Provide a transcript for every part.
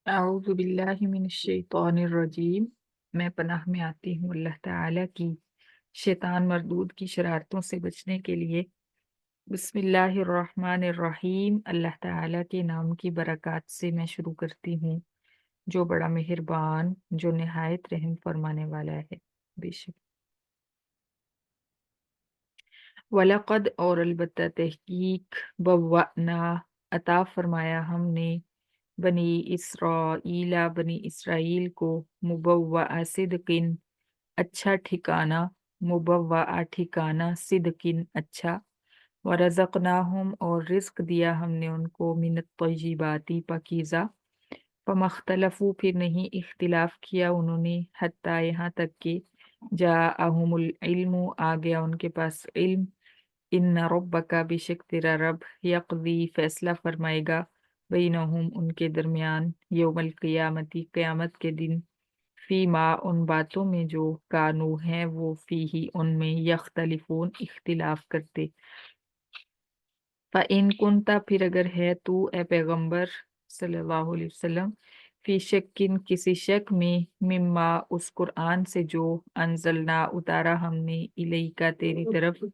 अऊज़ु बिल्लाहि मिनश्शैतानिर्रजीम। मैं पनाह में आती हूँ अल्लाह ताला की शैतान मरदूद की शरारतों से बचने के लिए। बिस्मिल्लाहिर्रहमानिर्रहीम। अल्लाह ताला के नाम की बरकत से मैं शुरू करती हूँ, जो बड़ा मेहरबान, जो निहायत रहम फरमाने वाला है। बेशक वलक़द और अलबत्ता तहकीक बव्वअना अता फरमाया हमने बनी इसराइल को मुबव्वअ सिदकिन अच्छा ठिकाना, मुबव्वअ ठिकाना, सिदकिन अच्छा। वरज़क़नाहुम और रिज़्क दिया हमने उनको मिनत तय्यिबाती पाकीज़ा। फमख्तलफू फिर नहीं इख्तिलाफ किया उन्होंने, हत्ता यहाँ तक कि जाअहुमुल इल्मु आ गया उनके पास इल्म। इन्ना रब्बका बेशक तेरा रब यक़दी फैसला फरमाएगा बैनहुम उनके दरमियान यौमल क़ियामती क़यामत के दिन फी मा उन बातों में जो कानू हैं वो फी ही उनमें यख्तलिफून इख्तिलाफ करते। इन कुंता फिर अगर है तू ए पैगंबर सल्लल्लाहु अलैहि वसल्लम फी शक्किन किसी शक में मिम्मा उस कुरान से जो अनजलना उतारा हमने इलैका तेरी तरफ।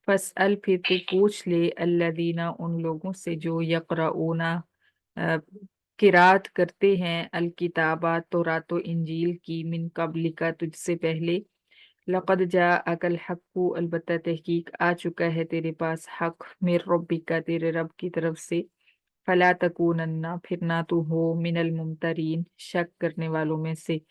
फसअल फिर तू पूछ ले अल्लदीना उन लोगों से जो यक़रऊना किरात करते हैं अल किताबा तौरातो इंजील की मिन कब्लिका तुझसे पहले। लक़द जाअकल हक़्क़ु अलबत्ता तहकीक आ चुका है तेरे पास हक मिर रब्बिका तेरे रब की तरफ से। फला तकूनन्ना फिर ना तू हो मिनल मुमतरीन शक करने वालों में से।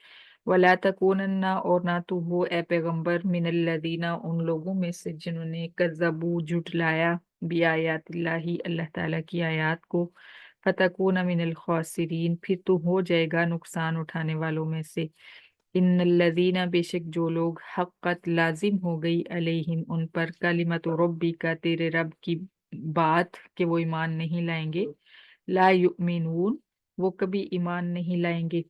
वला तकूनन्ना और ना तू हो ए पैगंबर मिनल लदीना उन लोगों में से जिन्होंने कज़्ज़बू झुठलाया बि आयातिल्लाही अल्लाह ताला की आयात को। फतकून मिनल खासिरीन फिर तू हो जाएगा नुकसान उठाने वालों में से। इन्नल्लज़ीना बेशक जो लोग हक़्क़त लाजिम हो गई अलैहिम उन पर कलिमतु रब्बिका तेरे रब की बात कि वो ईमान नहीं लाएंगे। ला युमिनून वो कभी ईमान नहीं लाएंगे।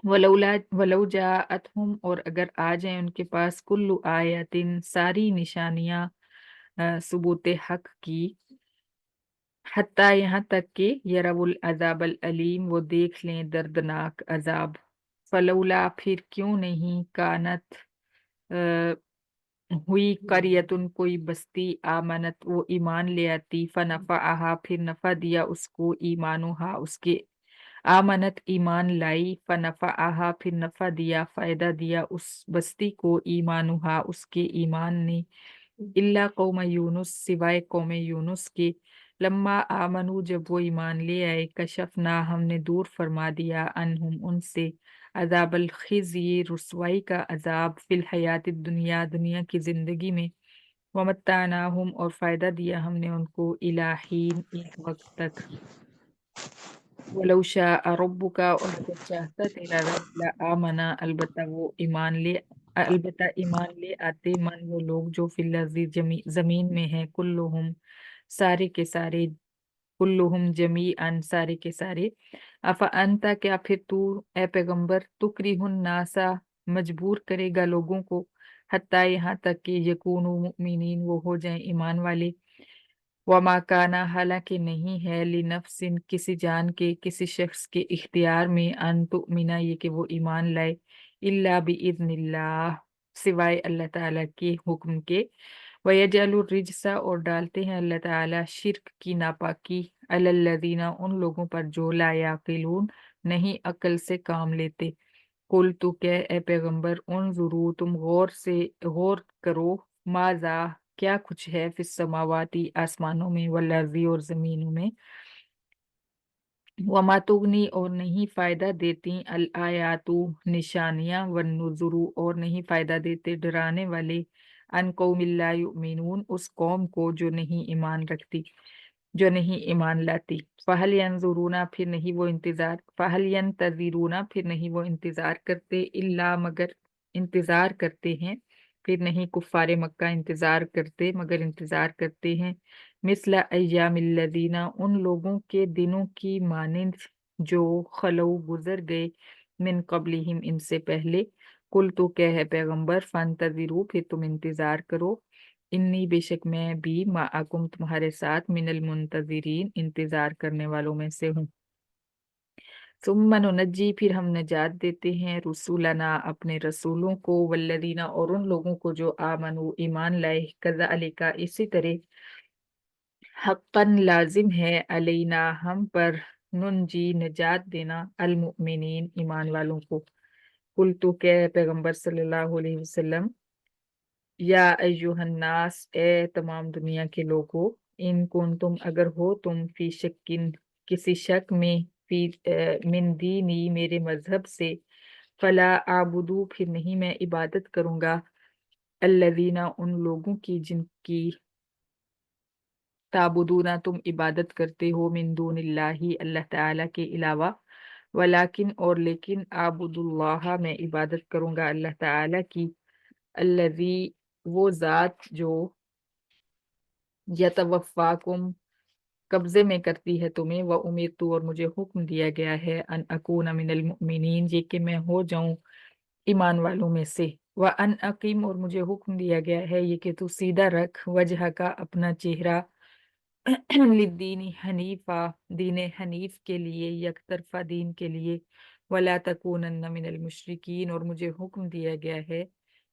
वलौला वलौ जाअतहुम और अगर आ जाए उनके पास कुल्लु आयतिन सारी निशानियां सुबूते हक की। हत्ता यहाँ तक कि यरवुल अजाबल अलीम वो देख लें दर्दनाक अजाब। फलौला फिर क्यों नहीं कानत हुई करियतुन कोई बस्ती आमनत वो ईमान ले आती फनफा आहा फिर नफा दिया उसको ईमानुहा उसके आमनत ईमान लाई फनफा आहा फिर नफा दिया फायदा दिया उस बस्ती को ईमानुहा उसके ईमान ने। इल्ला कौम यूनुस सिवाय कौम यूनुस के। लम्मा आमनु जब वो ईमान ले आए कशफना हमने दूर फरमा दिया अनहुम उनसे अजाबल खिज़्य रुसवाई का अजाब फिल हयात दुनिया दुनिया की जिंदगी में। वमत्तानाहुम और फायदा दिया हमने उनको इलाहीन एक वक्त तक। वलौ शाअ रब्बुका और अगर चाहता तेरा रब ला आमना अलबत्ता ईमान ले आते मन वो लोग जो फिल अर्ज़ि जमीन में है कुल्लुहुम सारे के सारे कुल्लुहुम जमीअन सारे के सारे। अफा अंता क्या फिर तू ए पैगंबर तुकरिहुन नासा मजबूर करेगा लोगों को हत्ता यहाँ तक कि यकूनु मुमिनीन वो हो जाएं ईमान वाले। वमा काना हालांकि नहीं है लिनफ्सिन किसी जान के किसी शख्स के इख्तियार में अन तुमिना ये कि वो ईमान लाए इल्ला बिइज़्निल्लाह सिवाय अल्लाह ताला के हुक्म के। वयजअलु रिजसा और डालते हैं अल्लाह ताला शिर्क की नापाकी अलल्लज़ीना उन लोगों पर जो ला याक़िलून नहीं अक्ल से काम लेते। कुल तू कह ए पैगंबर उन्जुरू तुम गौर करो माजा क्या कुछ है फिस समावाती आसमानों में वल अर्ज़ी और जमीनों में। वमा तुगनी और नहीं फायदा देती अल आयातु निशानियां वन नुजुरु और नहीं फायदा देते डराने वाले अन कौमिल ला युमिनून उस कौम को जो नहीं ईमान रखती जो नहीं ईमान लाती। फहल यंतज़िरूना फिर नहीं वो इंतजार करते इल्ला मगर इंतजार करते हैं फिर नहीं कुफ्फारे मक्का इंतजार करते मगर इंतजार करते हैं मिसला अय्यामिल्लज़ीना उन लोगों के दिनों की मानिंद जो खलौ गुजर गए मिन कब्लिहिम इनसे पहले। कुल तो क्या है पैगंबर फंतज़िरू फिर तुम इंतजार करो इन्नी बेशक मैं भी माअकुम तुम्हारे साथ मिनल मुंतज़िरीन इंतजार करने वालों में से हूँ। सुम्मा नुनज्जी, फिर हम नजात देते हैं, रुसूलना अपने रसूलों को, वल्लदीना और उन लोगों को जो आमनु ईमान लाए, कज़ालिका इसी तरह, हक्कन लाजिम है, अलैना हम पर, नुनजी नजात देना, अलमुमिनीन ईमान वालों को। कुल तो क्या पैगंबर सल्लल्लाहु अलैहि वसल्लम, या अय्युहन्नास ए तमाम दुनिया के लोगों, इन कुन तुम अगर हो तुम फी शक्किन किसी शक में, फी मिन दीनी मेरे मजहब से, फला आबुदू फिर नहीं मैं इबादत करूंगा, अल्लज़ीना उन लोगों की जिनकी, ताबुदूना तुम इबादत करते हो, मिन दूनिल्लाही अल्लाह ताला के अलावा, वलाकिन और लेकिन, आबुदुल्लाह मैं इबादत करूंगा अल्लाह ताला की, अल्लज़ी वो ज़ात जो, यतवफ़्फ़ाकुम कब्जे में करती है तुम्हें, व उमिरतु और मुझे हुक्म दिया गया है, अन अकून मिनल मुमिनीन ये कि मैं हो जाऊं ईमान वालों में से, व अन अकीम और मुझे हुक्म दिया गया है ये कि तू सीधा रख, वजह का अपना चेहरा, लिद्दीनी हनीफा दीन हनीफ के लिए, यकतरफा दीन के लिए, वला तकूनन्न मिनल मुशरिकीन और मुझे हुक्म दिया गया है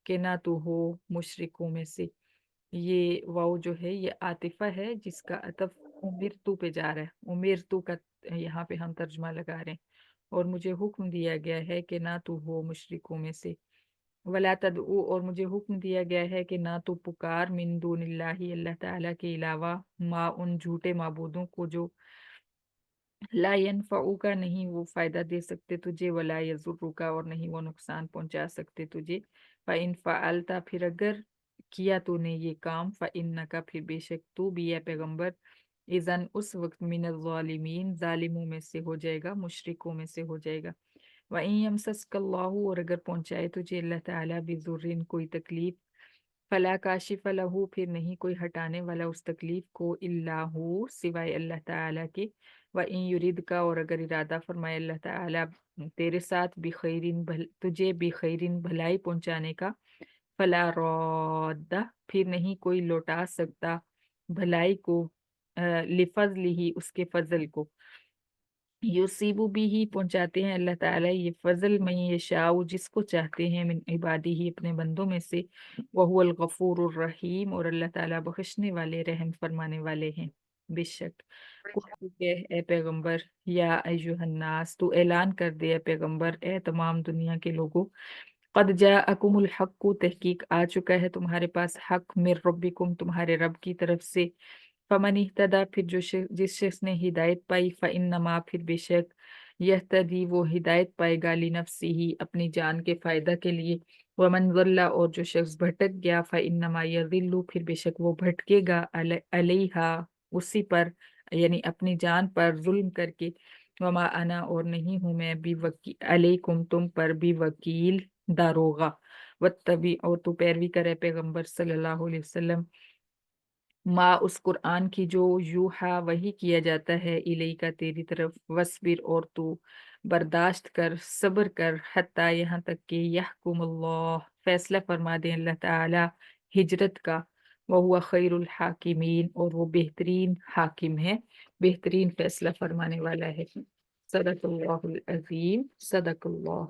कि ना तू हो मुशरिकों में से। ये वाव जो है ये आतिफा है जिसका अतफ उमिरतु पे जा रहा है, उमिरतु का यहाँ पे हम तर्जुमा लगा रहे हैं, और मुझे हुक्म दिया गया है कि ना तू हो मुशरिकों में से, वला तदऊ और मुझे हुक्म दिया गया है कि ना तू पुकार, मिन दूनिल्लाही अल्लाह ताला के अलावा, मा उन झूठे माबूदों को जो, ला यनफऊ का नहीं वो फायदा दे सकते तुझे, वला यजुर्रु का और नहीं वो नुकसान पहुंचा सकते तुझे, फ इन फ़अलता फिर अगर किया तूने ये काम, फ इन्नका फिर बेशक तू भी है पैगंबर, इज़न उस वक्त, मिन ज़ालिमीन जालिमों में से हो जाएगा, मुशरिकों में से हो जाएगा। व इन यमसस्कल्लाहु और अगर पहुंचाए तुझे अल्लाह ताला बिजुर्रिन कोई तकलीफ, फला काशिफ लहू फिर नहीं कोई हटाने वाला उस तकलीफ को, इल्लाहु सिवाय अल्लाह ताला के, व इन युरिद का और अगर इरादा फरमाए अल्लाह ताला तेरे साथ बिखैरिन तुझे बिखैरिन भलाई पहुंचाने का, फला रद्दा फिर नहीं कोई लौटा सकता भलाई को, लिफजली ही उसके फजल को, युसीबु भी ही पहुंचाते हैं अल्लाह ताला ये फजल में यशाउ जिसको चाहते हैं, मिन इबादी ही अपने बंदों में से, वहुवल गफूरुर रहीम और अल्लाह ताला बख्शने वाले रहम फरमाने वाले हैं। बेशक कुल के ए पैगंबर, या अय्युहन्नास तू ऐलान कर दे ए पैगंबर, ए तमाम दुनिया के लोगों, कद जाअकुमुल हक्कु तहकीक आ चुका है तुम्हारे पास हक, मिर रब्बिकुम तुम्हारे रब की तरफ से, फमन इहतदा फिर जो जिस शख्स ने हिदायत पाई, फ़इन्नमा फिर बेशक, यहतदी वो हिदायत पाएगा, लिनफ्सी ही अपनी जान के फायदा के लिए, वमन ज़ल्ला और जो शख्स भटक गया, फ़इन्नमा यज़िल्लु फिर बेशक वो भटकेगा, अलैहा उसी पर, यानी अपनी जान पर जुल्म करके, वमा अना और नहीं हूँ मैं, भी वकील अलैकुम तुम पर, भी वकील दारोगा, वत्तबी और तू पैरवी करे पैगंबर सल्लल्लाहु अलैहि वसल्लम, माँ उस कुरान की जो यूहा वही किया जाता है, इलई का तेरी तरफ, वस्बिर और तू बर्दाश्त कर सब्र कर, हत्ता यहाँ तक कि यहकुमुल्लाह फैसला फरमा दे अल्लाह ताला हिजरत का, वह हुआ खैरुल हाकिमीन और वो बेहतरीन हाकिम है, बेहतरीन फैसला फरमाने वाला है। सदकुल्लाहुल अजीम, सदकुल्लाह।